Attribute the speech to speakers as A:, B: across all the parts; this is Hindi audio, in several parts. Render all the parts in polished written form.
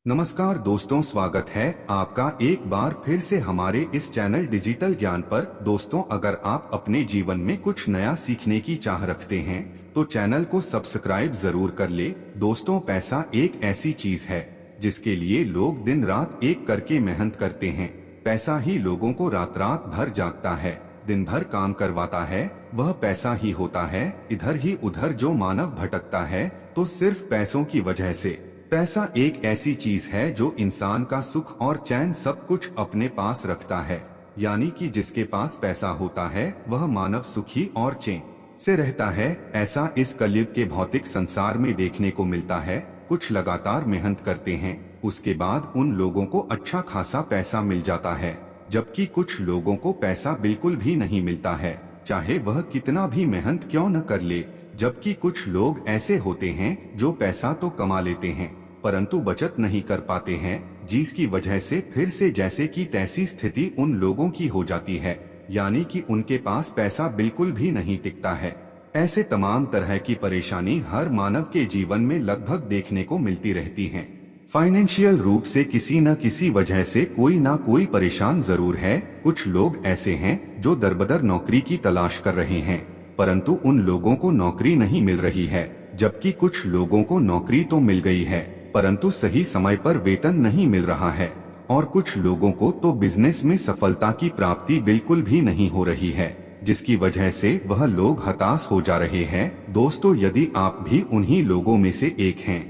A: नमस्कार दोस्तों, स्वागत है आपका एक बार फिर से हमारे इस चैनल डिजिटल ज्ञान पर। दोस्तों, अगर आप अपने जीवन में कुछ नया सीखने की चाह रखते हैं तो चैनल को सब्सक्राइब जरूर कर ले। दोस्तों, पैसा एक ऐसी चीज है जिसके लिए लोग दिन रात एक करके मेहनत करते हैं। पैसा ही लोगों को रात रात भर जागता है, दिन भर काम करवाता है। वह पैसा ही होता है इधर ही उधर जो मानव भटकता है तो सिर्फ पैसों की वजह से। पैसा एक ऐसी चीज है जो इंसान का सुख और चैन सब कुछ अपने पास रखता है। यानी कि जिसके पास पैसा होता है वह मानव सुखी और चैन से रहता है। ऐसा इस कलयुग के भौतिक संसार में देखने को मिलता है। कुछ लगातार मेहनत करते हैं, उसके बाद उन लोगों को अच्छा खासा पैसा मिल जाता है, जबकि कुछ लोगों को पैसा बिल्कुल भी नहीं मिलता है, चाहे वह कितना भी मेहनत क्यों न कर ले। जबकि कुछ लोग ऐसे होते हैं जो पैसा तो कमा लेते हैं परंतु बचत नहीं कर पाते हैं, जिसकी वजह से फिर से जैसे की तैसी स्थिति उन लोगों की हो जाती है। यानी कि उनके पास पैसा बिल्कुल भी नहीं टिकता है। ऐसे तमाम तरह की परेशानी हर मानव के जीवन में लगभग देखने को मिलती रहती हैं। फाइनेंशियल रूप से किसी न किसी वजह से कोई ना कोई परेशान जरूर है। कुछ लोग ऐसे हैं जो दरबदर नौकरी की तलाश कर रहे हैं परंतु उन लोगों को नौकरी नहीं मिल रही है, जबकि कुछ लोगों को नौकरी तो मिल गई है परंतु सही समय पर वेतन नहीं मिल रहा है। और कुछ लोगों को तो बिजनेस में सफलता की प्राप्ति बिल्कुल भी नहीं हो रही है, जिसकी वजह से वह लोग हताश हो जा रहे हैं। दोस्तों, यदि आप भी उन्हीं लोगों में से एक हैं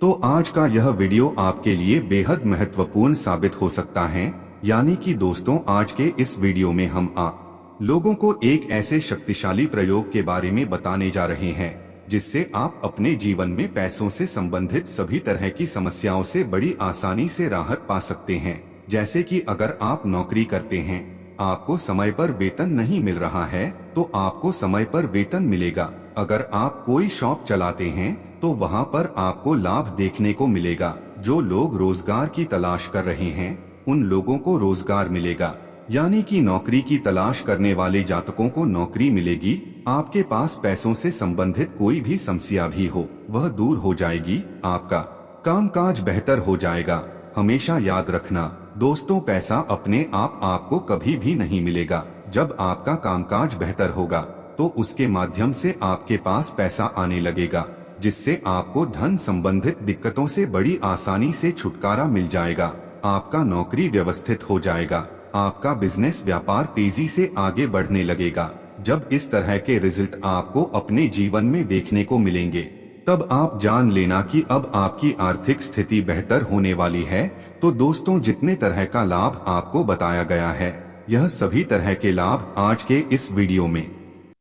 A: तो आज का यह वीडियो आपके लिए बेहद महत्वपूर्ण साबित हो सकता है। यानी कि दोस्तों, आज के इस वीडियो में हम आप लोगों को एक ऐसे शक्तिशाली प्रयोग के बारे में बताने जा रहे हैं जिससे आप अपने जीवन में पैसों से संबंधित सभी तरह की समस्याओं से बड़ी आसानी से राहत पा सकते हैं। जैसे कि अगर आप नौकरी करते हैं, आपको समय पर वेतन नहीं मिल रहा है तो आपको समय पर वेतन मिलेगा। अगर आप कोई शॉप चलाते हैं तो वहां पर आपको लाभ देखने को मिलेगा। जो लोग रोजगार की तलाश कर रहे हैं उन लोगों को रोजगार मिलेगा। यानी कि नौकरी की तलाश करने वाले जातकों को नौकरी मिलेगी। आपके पास पैसों से संबंधित कोई भी समस्या भी हो वह दूर हो जाएगी, आपका कामकाज बेहतर हो जाएगा। हमेशा याद रखना दोस्तों, पैसा अपने आप आपको कभी भी नहीं मिलेगा। जब आपका कामकाज बेहतर होगा तो उसके माध्यम से आपके पास पैसा आने लगेगा, जिससे आपको धन संबंधित दिक्कतों से बड़ी आसानी से छुटकारा मिल जाएगा। आपका नौकरी व्यवस्थित हो जाएगा, आपका बिजनेस व्यापार तेजी से आगे बढ़ने लगेगा। जब इस तरह के रिजल्ट आपको अपने जीवन में देखने को मिलेंगे तब आप जान लेना कि अब आपकी आर्थिक स्थिति बेहतर होने वाली है। तो दोस्तों, जितने तरह का लाभ आपको बताया गया है, यह सभी तरह के लाभ आज के इस वीडियो में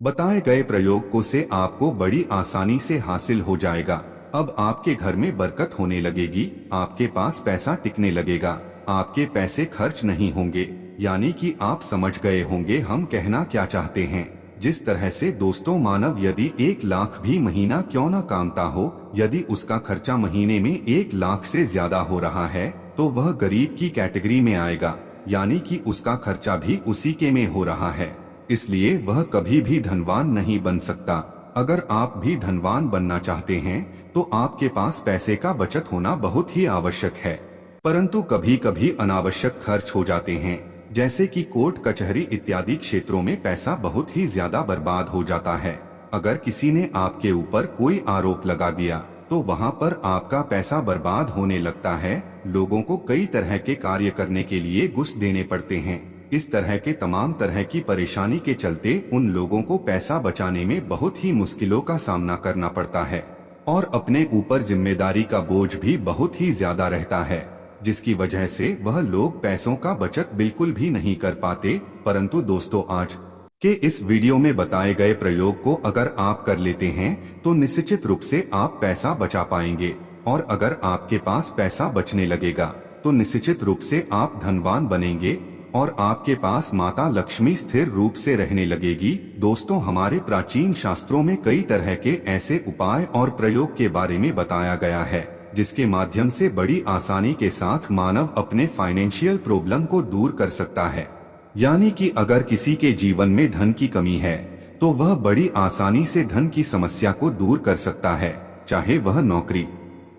A: बताए गए प्रयोग को से आपको बड़ी आसानी से हासिल हो जाएगा। अब आपके घर में बरकत होने लगेगी, आपके पास पैसा टिकने लगेगा, आपके पैसे खर्च नहीं होंगे। यानी कि आप समझ गए होंगे हम कहना क्या चाहते हैं। जिस तरह से दोस्तों, मानव यदि 1 लाख भी महीना क्यों न कामता हो, यदि उसका खर्चा महीने में 1 लाख से ज्यादा हो रहा है तो वह गरीब की कैटेगरी में आएगा। यानी कि उसका खर्चा भी उसी के में हो रहा है, इसलिए वह कभी भी धनवान नहीं बन सकता। अगर आप भी धनवान बनना चाहते हैं तो आपके पास पैसे का बचत होना बहुत ही आवश्यक है। परंतु कभी कभी अनावश्यक खर्च हो जाते हैं, जैसे कि कोर्ट कचहरी इत्यादि क्षेत्रों में पैसा बहुत ही ज्यादा बर्बाद हो जाता है। अगर किसी ने आपके ऊपर कोई आरोप लगा दिया तो वहां पर आपका पैसा बर्बाद होने लगता है। लोगों को कई तरह के कार्य करने के लिए घूस देने पड़ते हैं। इस तरह के तमाम तरह की परेशानी के चलते उन लोगों को पैसा बचाने में बहुत ही मुश्किलों का सामना करना पड़ता है और अपने ऊपर जिम्मेदारी का बोझ भी बहुत ही ज्यादा रहता है, जिसकी वजह से वह लोग पैसों का बचत बिल्कुल भी नहीं कर पाते। परंतु दोस्तों, आज के इस वीडियो में बताए गए प्रयोग को अगर आप कर लेते हैं तो निश्चित रूप से आप पैसा बचा पाएंगे। और अगर आपके पास पैसा बचने लगेगा तो निश्चित रूप से आप धनवान बनेंगे और आपके पास माता लक्ष्मी स्थिर रूप से रहने लगेगी। दोस्तों, हमारे प्राचीन शास्त्रों में कई तरह के ऐसे उपाय और प्रयोग के बारे में बताया गया है जिसके माध्यम से बड़ी आसानी के साथ मानव अपने फाइनेंशियल प्रॉब्लम को दूर कर सकता है। यानी कि अगर किसी के जीवन में धन की कमी है तो वह बड़ी आसानी से धन की समस्या को दूर कर सकता है, चाहे वह नौकरी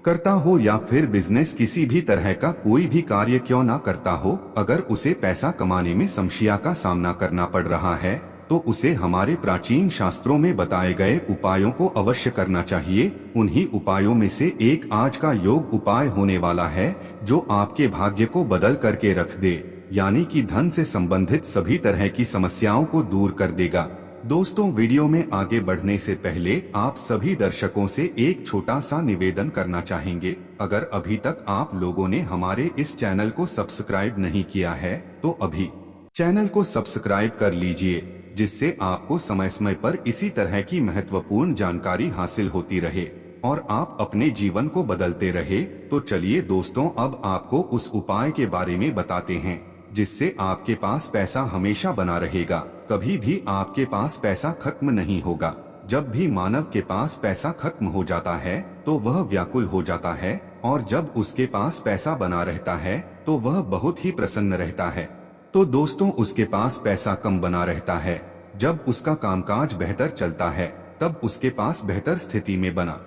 A: करता हो या फिर बिजनेस किसी भी तरह का कोई भी कार्य क्यों ना करता हो, अगर उसे पैसा कमाने में समस्या का सामना करना पड़ रहा है तो उसे हमारे प्राचीन शास्त्रों में बताए गए उपायों को अवश्य करना चाहिए। उन्हीं उपायों में से एक आज का योग उपाय होने वाला है जो आपके भाग्य को बदल करके रख दे, यानी कि धन से संबंधित सभी तरह की समस्याओं को दूर कर देगा। दोस्तों, वीडियो में आगे बढ़ने से पहले आप सभी दर्शकों से एक छोटा सा निवेदन करना चाहेंगे। अगर अभी तक आप लोगों ने हमारे इस चैनल को सब्सक्राइब नहीं किया है तो अभी चैनल को सब्सक्राइब कर लीजिए, जिससे आपको समय समय पर इसी तरह की महत्वपूर्ण जानकारी हासिल होती रहे और आप अपने जीवन को बदलते रहे। तो चलिए दोस्तों, अब आपको उस उपाय के बारे में बताते हैं जिससे आपके पास पैसा हमेशा बना रहेगा, कभी भी आपके पास पैसा खत्म नहीं होगा। जब भी मानव के पास पैसा खत्म हो जाता है तो वह व्याकुल हो जाता है, और जब उसके पास पैसा बना रहता है तो वह बहुत ही प्रसन्न रहता है। तो दोस्तों, उसके पास पैसा कम बना रहता है, जब उसका कामकाज बेहतर चलता है तब उसके पास बेहतर स्थिति में बना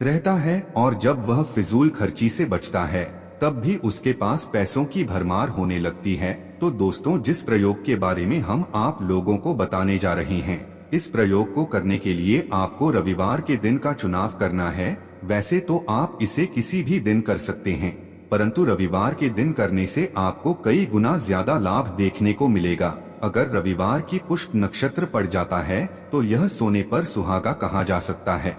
A: रहता है, और जब वह फिजूल खर्ची से बचता है तब भी उसके पास पैसों की भरमार होने लगती है। तो दोस्तों, जिस प्रयोग के बारे में हम आप लोगों को बताने जा रहे हैं, इस प्रयोग को करने के लिए आपको रविवार के दिन का चुनाव करना है। वैसे तो आप इसे किसी भी दिन कर सकते हैं, परंतु रविवार के दिन करने से आपको कई गुना ज्यादा लाभ देखने को मिलेगा। अगर रविवार की पुष्प नक्षत्र पड़ जाता है तो यह सोने पर सुहागा कहा जा सकता है।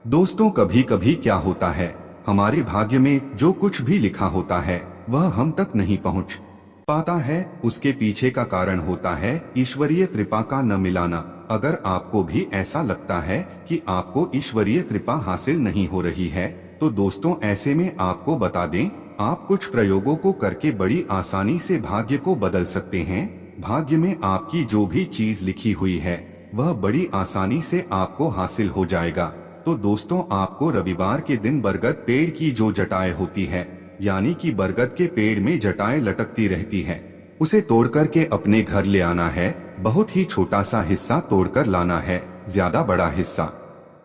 A: दोस्तों, कभी कभी क्या होता है, हमारे भाग्य में जो कुछ भी लिखा होता है वह हम तक नहीं पहुंच पाता है। उसके पीछे का कारण होता है ईश्वरीय कृपा का न मिलाना। अगर आपको भी ऐसा लगता है कि आपको ईश्वरीय कृपा हासिल नहीं हो रही है तो दोस्तों, ऐसे में आपको बता दें, आप कुछ प्रयोगों को करके बड़ी आसानी से भाग्य को बदल सकते हैं। भाग्य में आपकी जो भी चीज लिखी हुई है वह बड़ी आसानी से आपको हासिल हो जाएगा। तो दोस्तों, आपको रविवार के दिन बरगद पेड़ की जो जटाएं होती है, यानी कि बरगद के पेड़ में जटाएं लटकती रहती है, उसे तोड़ करके अपने घर ले आना है। बहुत ही छोटा सा हिस्सा तोड़कर लाना है, ज्यादा बड़ा हिस्सा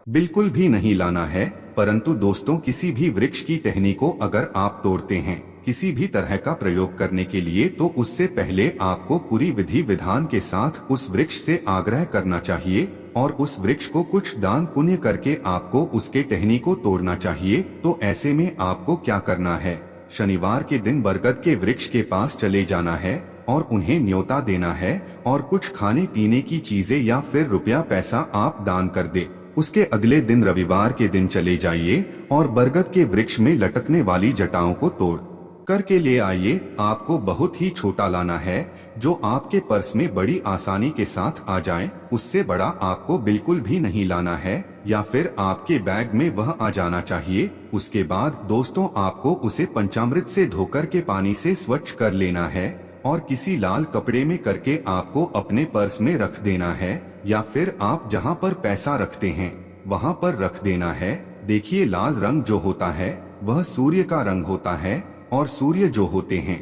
A: बिल्कुल भी नहीं लाना है। परंतु दोस्तों, किसी भी वृक्ष की टहनी को अगर आप तोड़ते हैं किसी भी तरह का प्रयोग करने के लिए, तो उससे पहले आपको पूरी विधि विधान के साथ उस वृक्ष से आग्रह करना चाहिए और उस वृक्ष को कुछ दान पुण्य करके आपको उसके टहनी को तोड़ना चाहिए। तो ऐसे में आपको क्या करना है, शनिवार के दिन बरगद के वृक्ष के पास चले जाना है और उन्हें न्योता देना है, और कुछ खाने पीने की चीजें या फिर रुपया पैसा आप दान कर दे। उसके अगले दिन रविवार के दिन चले जाइए और बरगद के वृक्ष में लटकने वाली जटाओं को तोड़ करके ले आइए। आपको बहुत ही छोटा लाना है, जो आपके पर्स में बड़ी आसानी के साथ आ जाए। उससे बड़ा आपको बिल्कुल भी नहीं लाना है, या फिर आपके बैग में वह आ जाना चाहिए। उसके बाद दोस्तों, आपको उसे पंचामृत से धोकर के पानी से स्वच्छ कर लेना है और किसी लाल कपड़े में करके आपको अपने पर्स में रख देना है, या फिर आप जहां पर पैसा रखते हैं वहां पर रख देना है। देखिए, लाल रंग जो होता है वह सूर्य का रंग होता है, और सूर्य जो होते हैं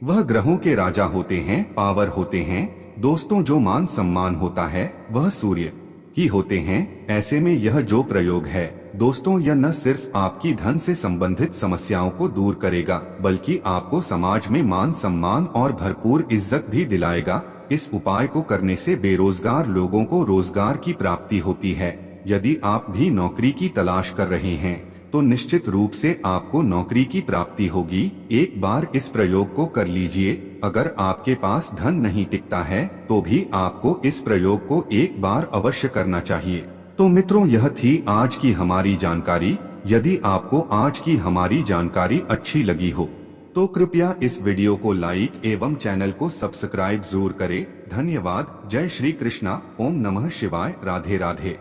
A: वह ग्रहों के राजा होते हैं, पावर होते हैं। दोस्तों, जो मान सम्मान होता है वह सूर्य ही होते हैं। ऐसे में यह जो प्रयोग है दोस्तों, यह न सिर्फ आपकी धन से संबंधित समस्याओं को दूर करेगा, बल्कि आपको समाज में मान सम्मान और भरपूर इज्जत भी दिलाएगा। इस उपाय को करने से बेरोजगार लोगों को रोजगार की प्राप्ति होती है। यदि आप भी नौकरी की तलाश कर रहे हैं तो निश्चित रूप से आपको नौकरी की प्राप्ति होगी। एक बार इस प्रयोग को कर लीजिए। अगर आपके पास धन नहीं टिकता है तो भी आपको इस प्रयोग को एक बार अवश्य करना चाहिए। तो मित्रों, यह थी आज की हमारी जानकारी। यदि आपको आज की हमारी जानकारी अच्छी लगी हो तो कृपया इस वीडियो को लाइक एवं चैनल को सब्सक्राइब जरूर करें। धन्यवाद। जय श्री कृष्णा। ओम नमः शिवाय। राधे राधे।